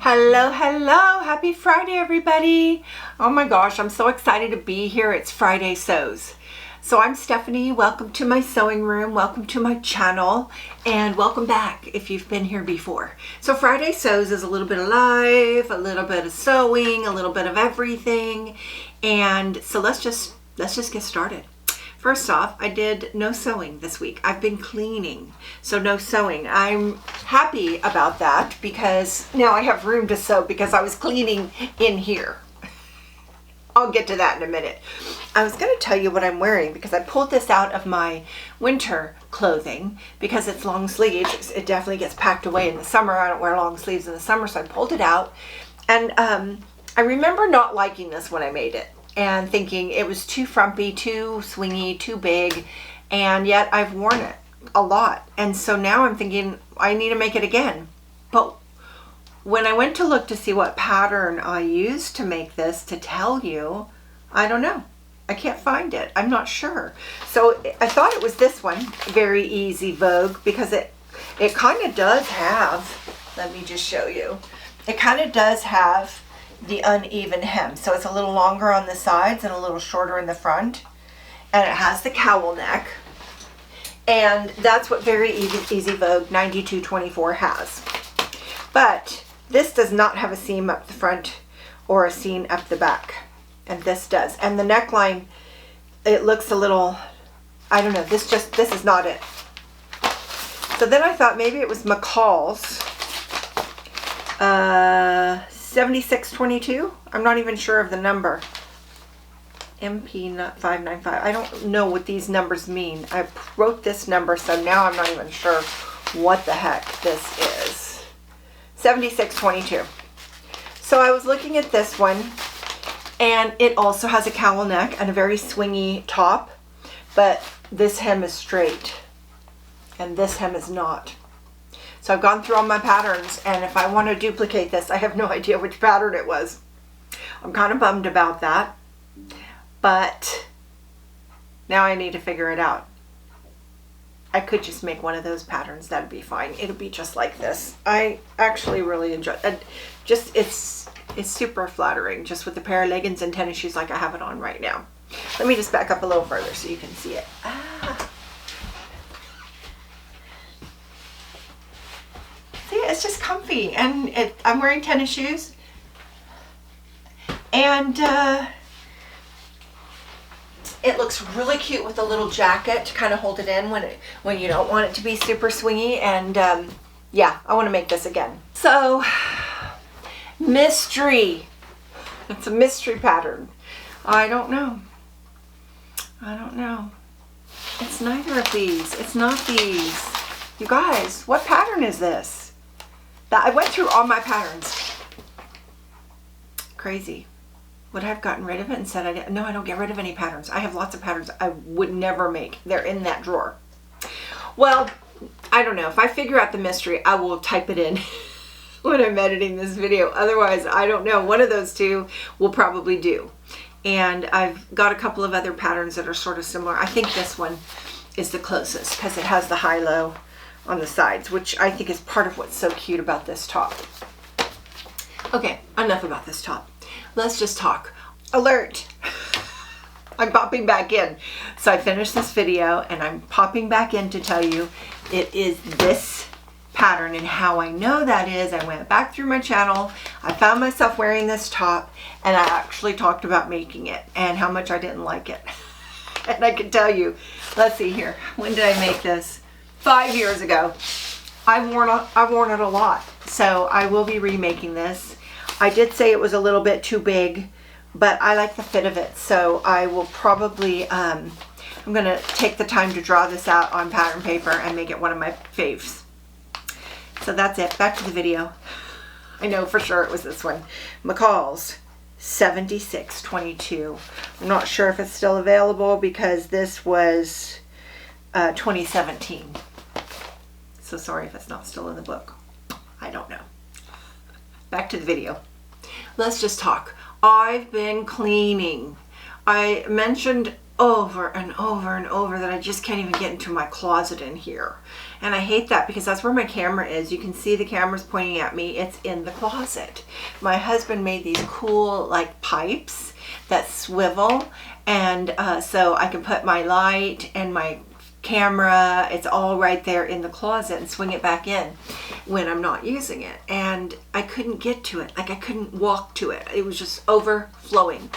Hello, hello. Happy Friday, everybody. Oh my gosh, I'm so excited to be here. It's Friday Sews. So I'm Stephanie. Welcome to my sewing room. Welcome to my channel. And welcome back if you've been here before. So Friday Sews is a little bit of life, a little bit of sewing, a little bit of everything. And so let's just get started. First off, I did no sewing this week. I've been cleaning, so no sewing. I'm happy about that because now I have room to sew because I was cleaning in here. I'll get to that in a minute. I was going to tell you what I'm wearing because I pulled this out of my winter clothing because it's long sleeves. It definitely gets packed away in the summer. I don't wear long sleeves in the summer, so I pulled it out. And I remember not liking this when I made it, and thinking it was too frumpy, too swingy, too big, and yet I've worn it a lot. And so now I'm thinking I need to make it again. But when I went to look to see what pattern I used to make this, to tell you, I don't know. I can't find it. I'm not sure. So I thought it was this one, Very Easy Vogue, because it kind of does have, let me just show you, it kind of does have the uneven hem, so it's a little longer on the sides and a little shorter in the front, and it has the cowl neck, and that's what Very Easy Vogue 9224 has. But this does not have a seam up the front or a seam up the back, and this does. And the neckline, it looks a little, I don't know, this is not it. So then I thought maybe it was McCall's 7622. I'm not even sure of the number. MP 595. I don't know what these numbers mean. I wrote this number, so now I'm not even sure what the heck this is. 7622. So I was looking at this one, and it also has a cowl neck and a very swingy top, but this hem is straight and this hem is not. So I've gone through all my patterns, and if I want to duplicate this, I have no idea which pattern it was. I'm kind of bummed about that, but now I need to figure it out. I could just make one of those patterns. That'd be fine. It'll be just like this. I actually really enjoy it. Just it's super flattering, just with a pair of leggings and tennis shoes like I have it on right now. Let me just back up a little further so you can see it. See, it's just comfy, and I'm wearing tennis shoes, and it looks really cute with a little jacket to kind of hold it in when you don't want it to be super swingy. And yeah, I want to make this again. So mystery. It's a mystery pattern. I don't know. It's neither of these. It's not these. You guys, what pattern is this? I went through all my patterns. Crazy. Would I have gotten rid of it and said I didn't? No, I don't get rid of any patterns. I have lots of patterns I would never make. They're in that drawer. Well, I don't know. If I figure out the mystery, I will type it in when I'm editing this video. Otherwise, I don't know. One of those two will probably do. And I've got a couple of other patterns that are sort of similar. I think this one is the closest because it has the high-low on the sides, which I think is part of what's so cute about this top. Okay, enough about this top. Let's just talk. Alert! I'm popping back in. So I finished this video and I'm popping back in to tell you it is this pattern. And how I know that is, I went back through my channel, I found myself wearing this top, and I actually talked about making it and how much I didn't like it. And I can tell you, let's see here, when did I make this? 5 years ago. I've worn it a lot, so I will be remaking this. I did say it was a little bit too big, but I like the fit of it, so I will probably I'm gonna take the time to draw this out on pattern paper and make it one of my faves. So that's it. Back to the video. I know for sure it was this one, McCall's 7622. I'm not sure if it's still available because this was 2017. So sorry if it's not still in the book. I don't know. Back to the video. Let's just talk. I've been cleaning. I mentioned over and over and over that I just can't even get into my closet in here. And I hate that because that's where my camera is. You can see the camera's pointing at me. It's in the closet. My husband made these cool like pipes that swivel, and so I can put my light and my camera, it's all right there in the closet, and swing it back in when I'm not using it. And I couldn't get to it. Like I couldn't walk to it. It was just overflowing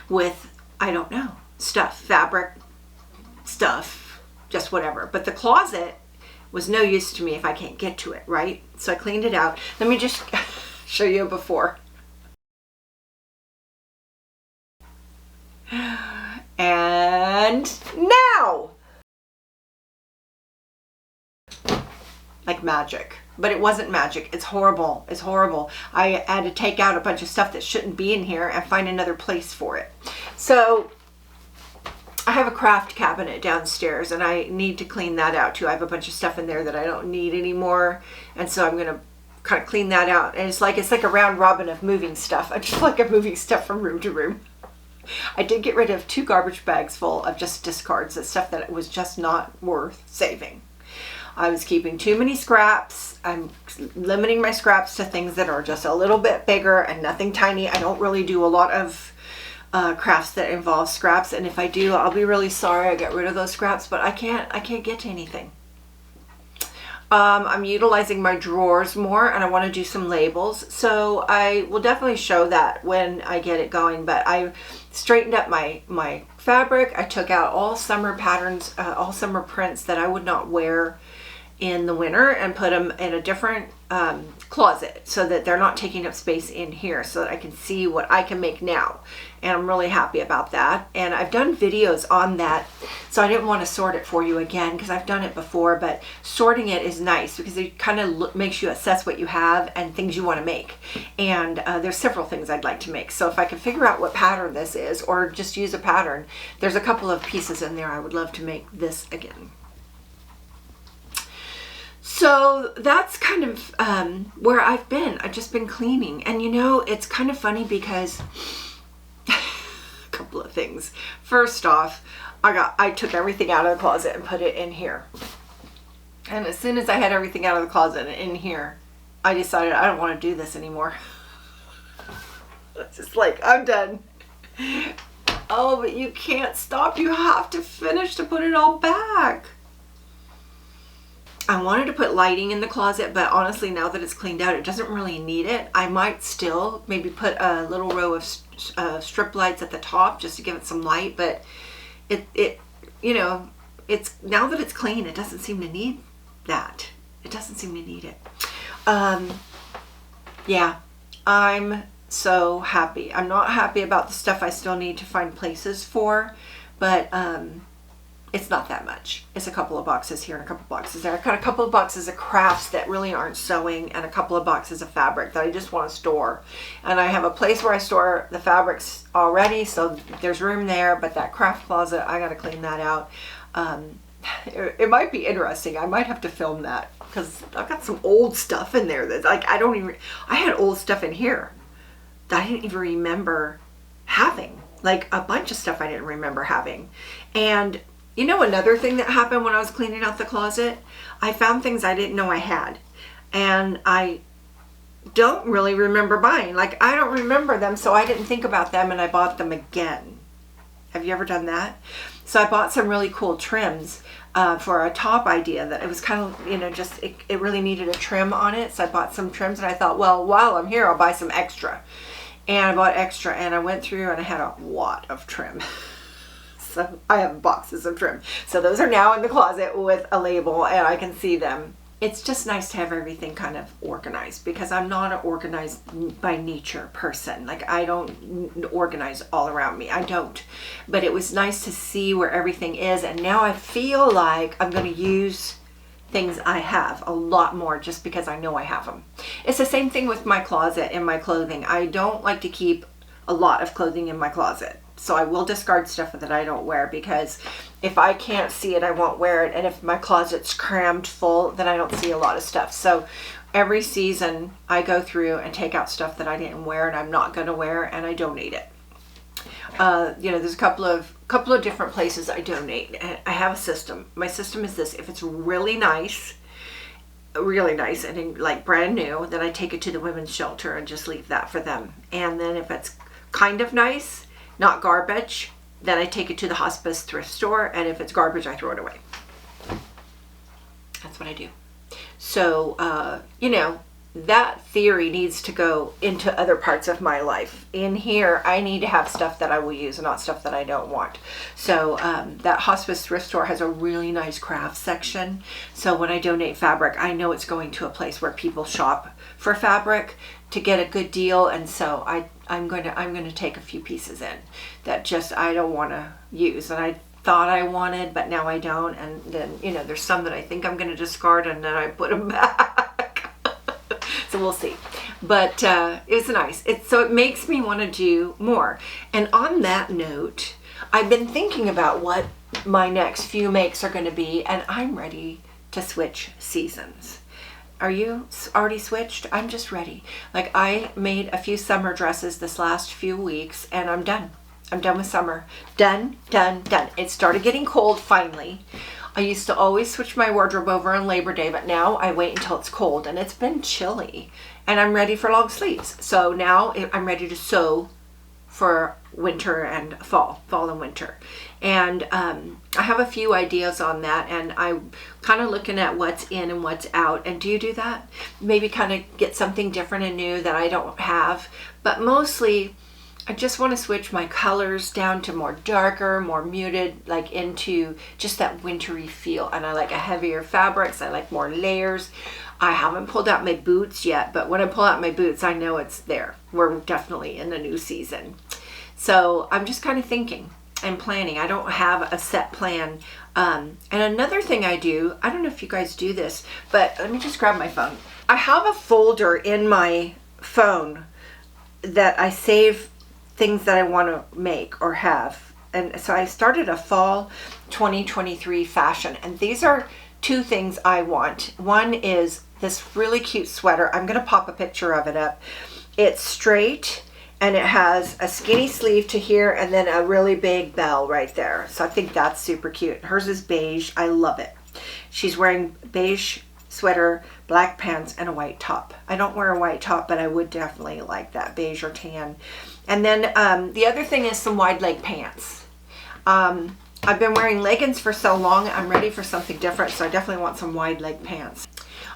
with, I don't know, stuff, fabric, stuff, just whatever. But the closet was no use to me if I can't get to it, right? So I cleaned it out. Let me just show you a before. And now! Like magic. But it wasn't magic. It's horrible. It's horrible. I had to take out a bunch of stuff that shouldn't be in here and find another place for it. So I have a craft cabinet downstairs and I need to clean that out too. I have a bunch of stuff in there that I don't need anymore. And so I'm going to kind of clean that out. And it's like a round robin of moving stuff. I just like I'm moving stuff from room to room. I did get rid of 2 garbage bags full of just discards, of stuff that was just not worth saving. I was keeping too many scraps. I'm limiting my scraps to things that are just a little bit bigger and nothing tiny. I don't really do a lot of crafts that involve scraps, and if I do, I'll be really sorry I got rid of those scraps, but I can't get to anything. I'm utilizing my drawers more, and I want to do some labels, so I will definitely show that when I get it going. But I straightened up my fabric. I took out all summer patterns, all summer prints that I would not wear in the winter, and put them in a different closet so that they're not taking up space in here, so that I can see what I can make now. And I'm really happy about that. And I've done videos on that, so I didn't want to sort it for you again because I've done it before, but sorting it is nice because it kind of makes you assess what you have and things you want to make. And there's several things I'd like to make. So if I can figure out what pattern this is, or just use a pattern, there's a couple of pieces in there I would love to make this again. So that's kind of where I've been. I've just been cleaning. And you know, it's kind of funny because a couple of things. First off, I took everything out of the closet and put it in here. And as soon as I had everything out of the closet and in here, I decided I don't want to do this anymore. It's just like, I'm done. Oh, but you can't stop. You have to finish to put it all back. I wanted to put lighting in the closet, but honestly, now that it's cleaned out, it doesn't really need it. I might still maybe put a little row of strip lights at the top just to give it some light, but you know, it's now that it's clean, it doesn't seem to need that. It doesn't seem to need it. Yeah, I'm so happy. I'm not happy about the stuff I still need to find places for, but it's not that much. It's a couple of boxes here and a couple of boxes there. I've got a couple of boxes of crafts that really aren't sewing, and a couple of boxes of fabric that I just want to store. And I have a place where I store the fabrics already, so there's room there, but that craft closet, I got to clean that out. It might be interesting. I might have to film that because I've got some old stuff in there that like I had old stuff in here that I didn't even remember having. Like a bunch of stuff I didn't remember having. And you know, another thing that happened when I was cleaning out the closet, I found things I didn't know I had, and I don't really remember buying. Like, I don't remember them, so I didn't think about them, and I bought them again. Have you ever done that? So I bought some really cool trims for a top idea that it was kind of, you know, just, it really needed a trim on it. So I bought some trims, and I thought, well, while I'm here, I'll buy some extra. And I bought extra, and I went through, and I had a lot of trim. So I have boxes of trim. So those are now in the closet with a label, and I can see them. It's just nice to have everything kind of organized because I'm not an organized by nature person. Like, I don't organize all around me. I don't. But it was nice to see where everything is, and now I feel like I'm going to use things I have a lot more just because I know I have them. It's the same thing with my closet and my clothing. I don't like to keep a lot of clothing in my closet. So I will discard stuff that I don't wear because if I can't see it, I won't wear it. And if my closet's crammed full, then I don't see a lot of stuff. So every season I go through and take out stuff that I didn't wear and I'm not going to wear, and I donate it. There's a couple of different places I donate. I have a system. My system is this: if it's really nice and like brand new, then I take it to the women's shelter and just leave that for them. And then if it's kind of nice, not garbage, then I take it to the hospice thrift store. And if it's garbage, I throw it away. That's what I do. So, that theory needs to go into other parts of my life. In here, I need to have stuff that I will use and not stuff that I don't want. So that hospice thrift store has a really nice craft section. So when I donate fabric, I know it's going to a place where people shop for fabric to get a good deal. And so I'm going to take a few pieces in that just I don't want to use. And I thought I wanted, but now I don't. And then, there's some that I think I'm going to discard, and then I put them back. So we'll see. But it's nice. So it makes me want to do more. And on that note, I've been thinking about what my next few makes are going to be, and I'm ready to switch seasons. Are you already switched? I'm just ready. Like, I made a few summer dresses this last few weeks, and I'm done. I'm done with summer. Done. It started getting cold finally. I used to always switch my wardrobe over on Labor Day, but now I wait until it's cold, and it's been chilly, and I'm ready for long sleeves. So now I'm ready to sew for winter and fall and winter. And I have a few ideas on that, and I'm kind of looking at what's in and what's out. And do you do that? Maybe kind of get something different and new that I don't have, but mostly I just want to switch my colors down to more darker, more muted, like into just that wintry feel. And I like a heavier fabrics. I like more layers. I haven't pulled out my boots yet, but when I pull out my boots, I know it's there. We're definitely in the new season. So I'm just kind of thinking and planning. I don't have a set plan. And another thing I do, I don't know if you guys do this, but let me just grab my phone. I have a folder in my phone that I save things that I want to make or have. And so I started a fall 2023 fashion, and these are two things I want. One is this really cute sweater. I'm going to pop a picture of it up. It's straight, and it has a skinny sleeve to here and then a really big bell right there. So I think that's super cute. Hers is beige. I love it. She's wearing beige sweater, black pants, and a white top. I don't wear a white top, but I would definitely like that beige or tan. And then the other thing is some wide leg pants. I've been wearing leggings for so long, I'm ready for something different, so I definitely want some wide leg pants.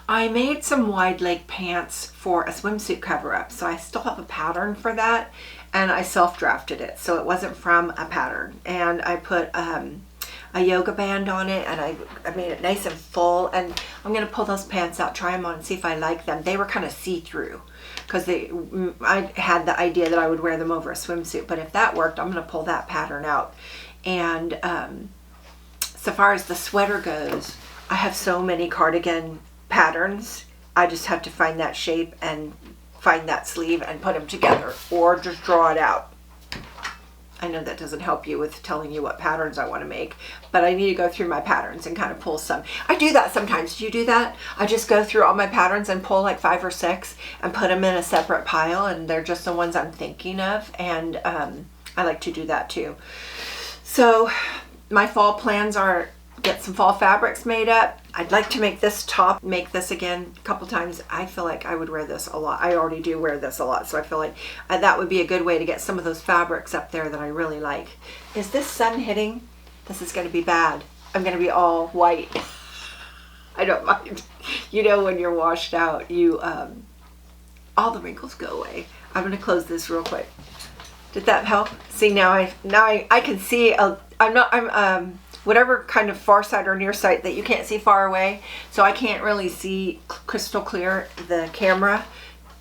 I made some wide leg pants for a swimsuit cover-up, so I still have a pattern for that, and I self-drafted it, so it wasn't from a pattern. And I put a yoga band on it, and I made it nice and full, and I'm going to pull those pants out, try them on, and see if I like them. They were kind of see-through, because I had the idea that I would wear them over a swimsuit, but if that worked, I'm going to pull that pattern out. And so far as the sweater goes, I have so many cardigan patterns. I just have to find that shape and find that sleeve and put them together, or just draw it out. I know that doesn't help you with telling you what patterns I want to make, but I need to go through my patterns and kind of pull some. I do that sometimes. Do you do that? I just go through all my patterns and pull like 5 or 6 and put them in a separate pile, and they're just the ones I'm thinking of. And I like to do that too. So my fall plans are get some fall fabrics made up. I'd like to make this top, make this again a couple times. I feel like I would wear this a lot. I already do wear this a lot, so I feel like that would be a good way to get some of those fabrics up there that I really like. Is this sun hitting? This is going to be bad. I'm going to be all white. I don't mind. You know, when you're washed out, you all the wrinkles go away. I'm going to close this real quick. Did that help? See, now I can see. I'm whatever kind of far sight or near sight that you can't see far away, so I can't really see crystal clear the camera,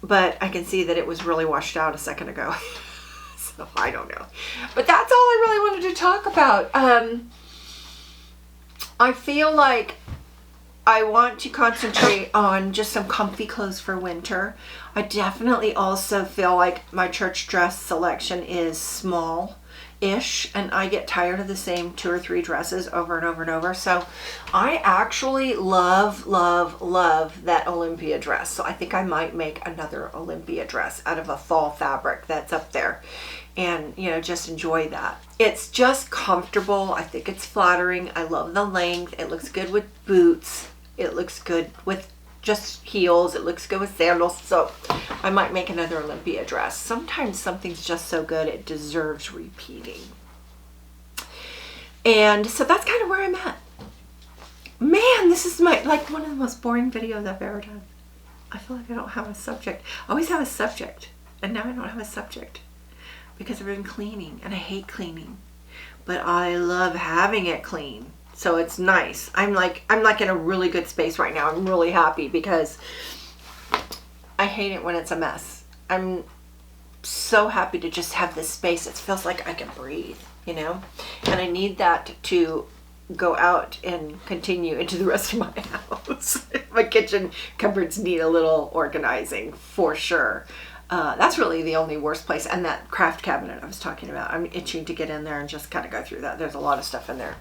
but I can see that it was really washed out a second ago. So I don't know, but that's all I really wanted to talk about. I feel like I want to concentrate on just some comfy clothes for winter. I definitely also feel like my church dress selection is small. ish, and I get tired of the same 2 or 3 dresses over and over and over. So I actually love that Olympia dress. So I think I might make another Olympia dress out of a fall fabric that's up there, and just enjoy that. It's just comfortable. I think it's flattering. I love the length. It looks good with boots. It looks good with just heels. It looks good with sandals. So I might make another Olympia dress. Sometimes something's just so good it deserves repeating. And so that's kind of where I'm at. Man, this is one of the most boring videos I've ever done. I feel like I don't have a subject. I always have a subject, and now I don't have a subject because I've been cleaning, and I hate cleaning, but I love having it clean. So it's nice. I'm like in a really good space right now. I'm really happy because I hate it when it's a mess. I'm so happy to just have this space. It feels like I can breathe, and I need that to go out and continue into the rest of my house. My kitchen cupboards need a little organizing for sure. That's really the only worst place. And that craft cabinet I was talking about, I'm itching to get in there and just kind of go through that. There's a lot of stuff in there.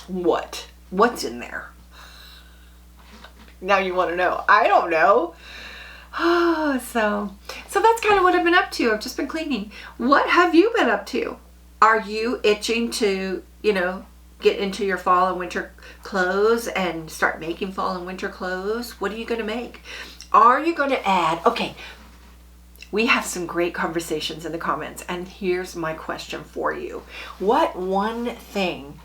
What's in there? Now you want to know. I don't know. So that's kind of what I've been up to. I've just been cleaning. What have you been up to? Are you itching to, get into your fall and winter clothes and start making fall and winter clothes? What are you going to make? Are you going to add? Okay, we have some great conversations in the comments, and here's my question for you. What one thing,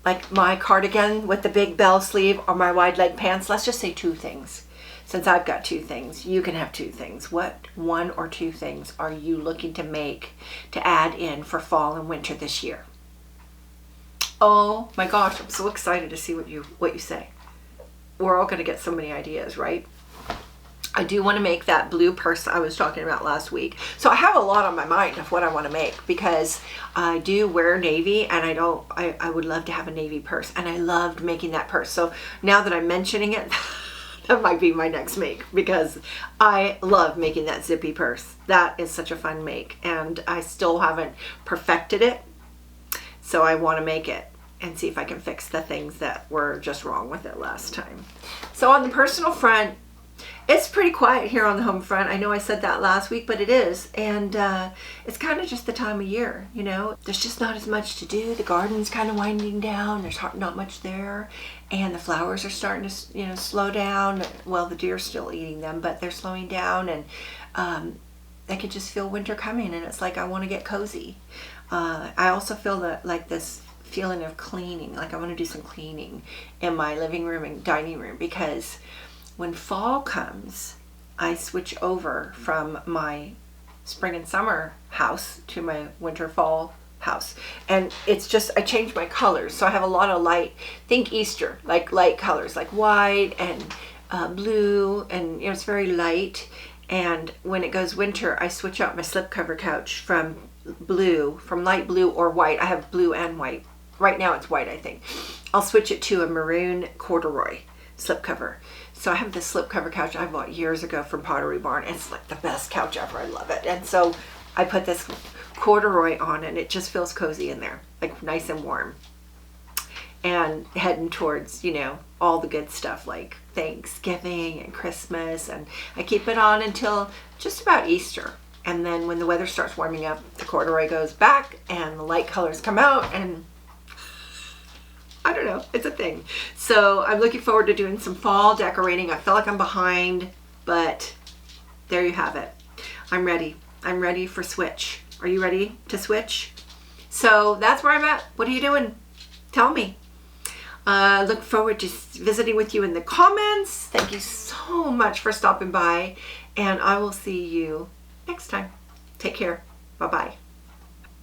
like my cardigan with the big bell sleeve or my wide leg pants, let's just say 2 things. Since I've got 2 things, you can have 2 things. What 1 or 2 things are you looking to make to add in for fall and winter this year? Oh my gosh, I'm so excited to see what you say. We're all going to get so many ideas, right? I do want to make that blue purse I was talking about last week. So I have a lot on my mind of what I want to make because I do wear navy, and I would love to have a navy purse, and I loved making that purse. So now that I'm mentioning it, that might be my next make because I love making that zippy purse. That is such a fun make, and I still haven't perfected it. So I want to make it and see if I can fix the things that were just wrong with it last time. So on the personal front, it's pretty quiet here on the home front. I know I said that last week, but it is. And it's kind of just the time of year, There's just not as much to do. The garden's kind of winding down. There's not much there. And the flowers are starting to, slow down. Well, the deer's still eating them, but they're slowing down. And I can just feel winter coming. And it's like I want to get cozy. I also feel this feeling of cleaning. Like I want to do some cleaning in my living room and dining room because when fall comes, I switch over from my spring and summer house to my winter fall house. And it's just, I change my colors. So I have a lot of light, think Easter, like light colors, like white and blue, and it's very light. And when it goes winter, I switch out my slipcover couch from light blue or white. I have blue and white. Right now it's white, I think. I'll switch it to a maroon corduroy slipcover. So I have this slipcover couch I bought years ago from Pottery Barn. It's like the best couch ever. I love it. And so I put this corduroy on, and it just feels cozy in there, like nice and warm. And heading towards, all the good stuff like Thanksgiving and Christmas. And I keep it on until just about Easter. And then when the weather starts warming up, the corduroy goes back and the light colors come out, and I don't know, it's a thing. So I'm looking forward to doing some fall decorating. I feel like I'm behind, but there you have it. I'm ready. I'm ready for switch. Are you ready to switch? So that's where I'm at. What are you doing? Tell me. Look forward to visiting with you in the comments. Thank you so much for stopping by, and I will see you next time. Take care. Bye-bye.